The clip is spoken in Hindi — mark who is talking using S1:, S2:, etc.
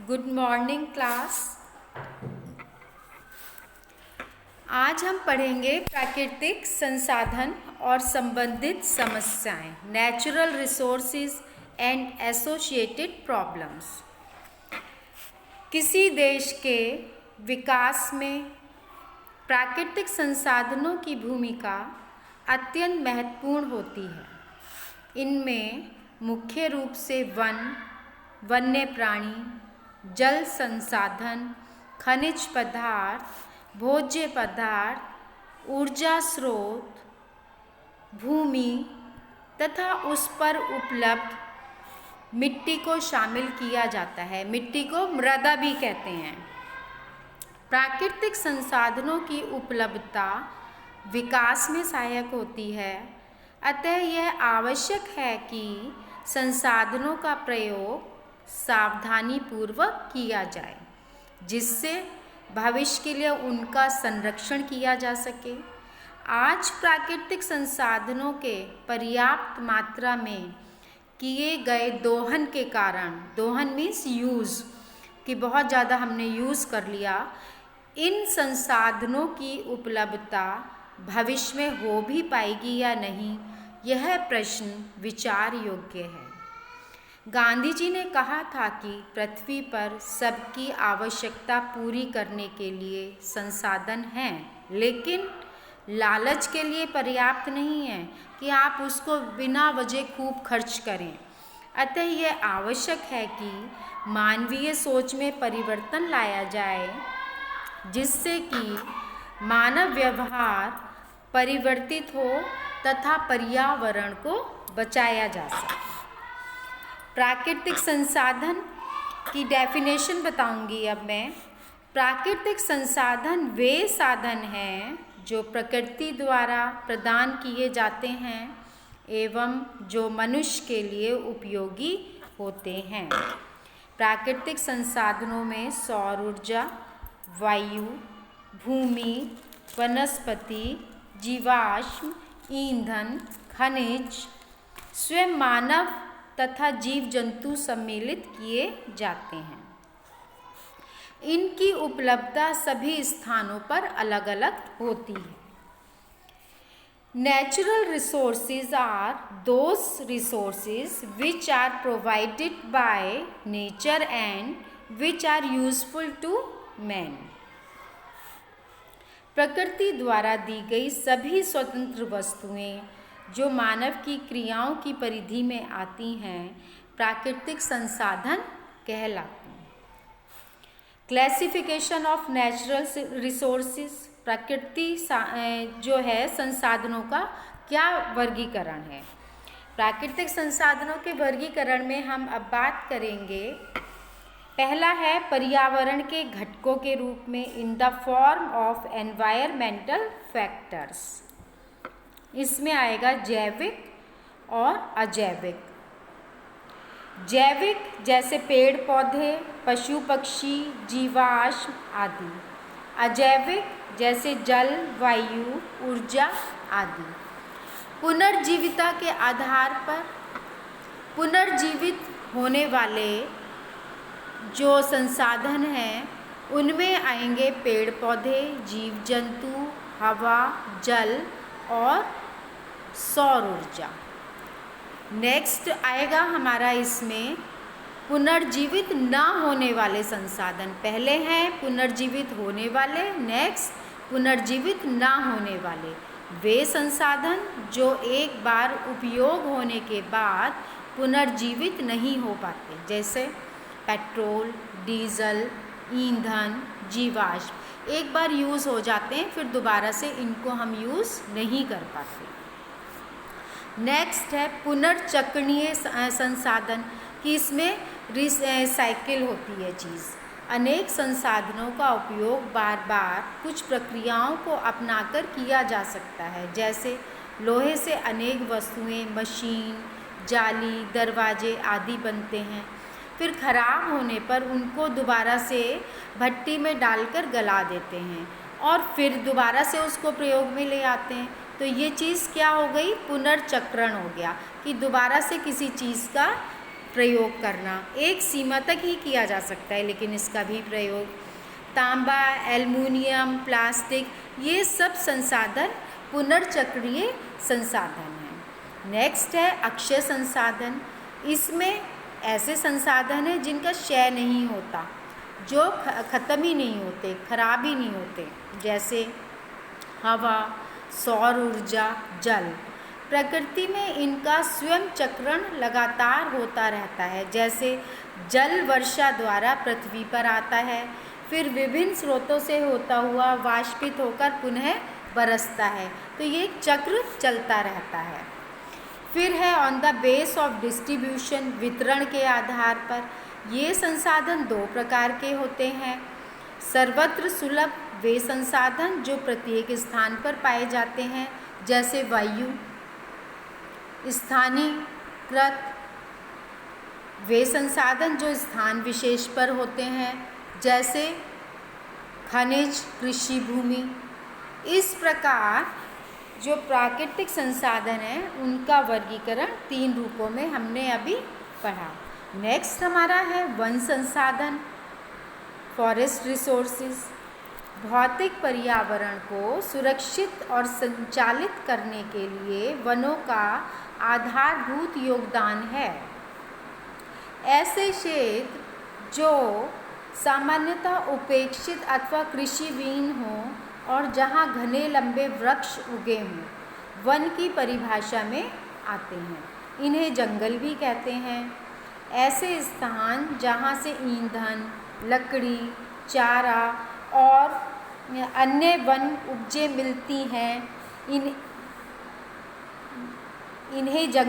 S1: Good morning class. आज हम पढ़ेंगे प्राकृतिक संसाधन और संबंधित समस्याएं, natural resources and associated problems. किसी देश के विकास में प्राकृतिक संसाधनों की भूमिका अत्यंत महत्वपूर्ण होती है। इनमें मुख्य रूप से वन्य प्राणी, जल संसाधन, खनिज पदार्थ, भोज्य पदार्थ, ऊर्जा स्रोत, भूमि तथा उस पर उपलब्ध मिट्टी को शामिल किया जाता है। मिट्टी को मृदा भी कहते हैं। प्राकृतिक संसाधनों की उपलब्धता विकास में सहायक होती है। अतः यह आवश्यक है कि संसाधनों का प्रयोग सावधानीपूर्वक किया जाए, जिससे भविष्य के लिए उनका संरक्षण किया जा सके। आज प्राकृतिक संसाधनों के पर्याप्त मात्रा में किए गए दोहन के कारण, दोहन मीन्स यूज़, कि बहुत ज़्यादा हमने यूज़ कर लिया, इन संसाधनों की उपलब्धता भविष्य में हो भी पाएगी या नहीं, यह प्रश्न विचार योग्य है। गांधी जी ने कहा था कि पृथ्वी पर सबकी आवश्यकता पूरी करने के लिए संसाधन हैं, लेकिन लालच के लिए पर्याप्त नहीं है कि आप उसको बिना वजह खूब खर्च करें। अतः यह आवश्यक है कि मानवीय सोच में परिवर्तन लाया जाए, जिससे कि मानव व्यवहार परिवर्तित हो तथा पर्यावरण को बचाया जा सके। प्राकृतिक संसाधन की डेफिनेशन बताऊंगी अब मैं। प्राकृतिक संसाधन वे साधन हैं जो प्रकृति द्वारा प्रदान किए जाते हैं एवं जो मनुष्य के लिए उपयोगी होते हैं। प्राकृतिक संसाधनों में सौर ऊर्जा, वायु, भूमि, वनस्पति, जीवाश्म ईंधन, खनिज, स्वयं मानव तथा जीव जंतु सम्मिलित किए जाते हैं। इनकी उपलब्धता सभी स्थानों पर अलग अलग होती है। Natural resources are those resources which are provided by nature and which are useful to man. प्रकृति द्वारा दी गई सभी स्वतंत्र वस्तुएं जो मानव की क्रियाओं की परिधि में आती हैं, प्राकृतिक संसाधन कहलाती हैं। क्लासिफिकेशन ऑफ नेचुरल रिसोर्सेज, प्रकृति जो है संसाधनों का क्या वर्गीकरण है। प्राकृतिक संसाधनों के वर्गीकरण में हम अब बात करेंगे। पहला है पर्यावरण के घटकों के रूप में, in the form of environmental factors. इसमें आएगा जैविक और अजैविक। जैविक जैसे पेड़ पौधे, पशु पक्षी, जीवाश्म आदि। अजैविक जैसे जल, वायु, ऊर्जा आदि। पुनर्जीविता के आधार पर पुनर्जीवित होने वाले जो संसाधन हैं उनमें आएंगे पेड़ पौधे, जीव जंतु, हवा, जल और सौर ऊर्जा। नेक्स्ट आएगा हमारा इसमें पुनर्जीवित ना होने वाले संसाधन। पहले हैं पुनर्जीवित होने वाले, नेक्स्ट पुनर्जीवित ना होने वाले। वे संसाधन जो एक बार उपयोग होने के बाद पुनर्जीवित नहीं हो पाते, जैसे पेट्रोल, डीजल, ईंधन, जीवाश्म एक बार यूज़ हो जाते हैं, फिर दोबारा से इनको हम यूज़ नहीं कर पाते। नेक्स्ट है पुनर्चक्रणीय संसाधन, कि इसमें रिसाइकिल होती है चीज़। अनेक संसाधनों का उपयोग बार बार कुछ प्रक्रियाओं को अपनाकर किया जा सकता है, जैसे लोहे से अनेक वस्तुएं, मशीन, जाली, दरवाजे आदि बनते हैं। फिर खराब होने पर उनको दोबारा से भट्टी में डालकर गला देते हैं और फिर दोबारा से उसको प्रयोग में ले आते हैं। तो ये चीज़ क्या हो गई, पुनर्चक्रण हो गया, कि दोबारा से किसी चीज़ का प्रयोग करना एक सीमा तक ही किया जा सकता है, लेकिन इसका भी प्रयोग तांबा, एल्युमिनियम, प्लास्टिक, ये सब संसाधन पुनर्चक्रीय संसाधन हैं। नेक्स्ट है अक्षय संसाधन। इसमें ऐसे संसाधन हैं जिनका क्षय नहीं होता, जो ख़त्म ही नहीं होते, खराब ही नहीं होते, जैसे हवा, सौर ऊर्जा, जल। प्रकृति में इनका स्वयं चक्रण लगातार होता रहता है, जैसे जल वर्षा द्वारा पृथ्वी पर आता है, फिर विभिन्न स्रोतों से होता हुआ वाष्पित होकर पुनः बरसता है, तो ये एक चक्र चलता रहता है। फिर है on the base of distribution, वितरण के आधार पर। ये संसाधन दो प्रकार के होते हैं। सर्वत्र सुलभ वे संसाधन जो प्रत्येक स्थान पर पाए जाते हैं, जैसे वायु। स्थानीयकृत वे संसाधन जो स्थान विशेष पर होते हैं, जैसे खनिज, कृषि भूमि। इस प्रकार जो प्राकृतिक संसाधन हैं उनका वर्गीकरण 3 रूपों में हमने अभी पढ़ा। नेक्स्ट हमारा है वन संसाधन, फॉरेस्ट रिसोर्सेज। भौतिक पर्यावरण को सुरक्षित और संचालित करने के लिए वनों का आधारभूत योगदान है। ऐसे क्षेत्र जो सामान्यतः उपेक्षित अथवा कृषिविहीन हों और जहाँ घने लंबे वृक्ष उगे हों, वन की परिभाषा में आते हैं। इन्हें जंगल भी कहते हैं। ऐसे स्थान जहाँ से ईंधन, लकड़ी, चारा और अन्य वन उपजें मिलती हैं, इन्हें जंगल